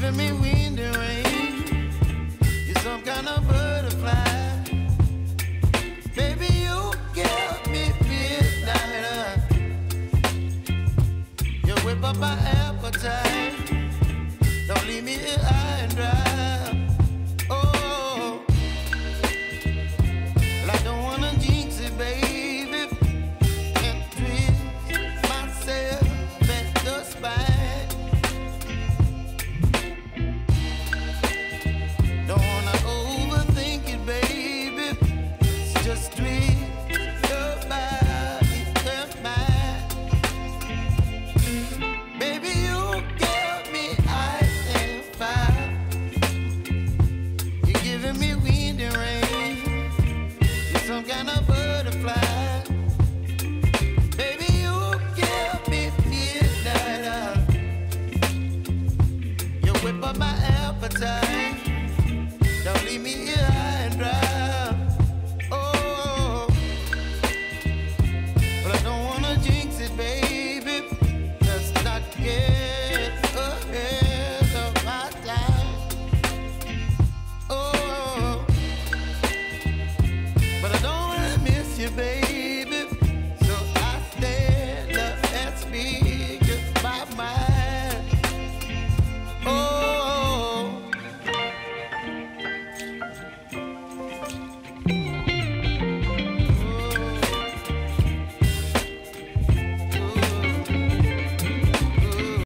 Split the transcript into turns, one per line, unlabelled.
giving me wind and rain. You're some kind of butterfly. Baby, you give me midnight. You whip up my appetite. Don't leave me here high and dry. Oh, well, I don't wanna jinx it, baby, and twist myself at the spine. Don't wanna overthink it, baby. It's just twist your body and mine. Baby, you give me ice and fire. You're giving me wind and rain. You're some kind of butterfly. Baby, you give me midnight. You whip up my appetite.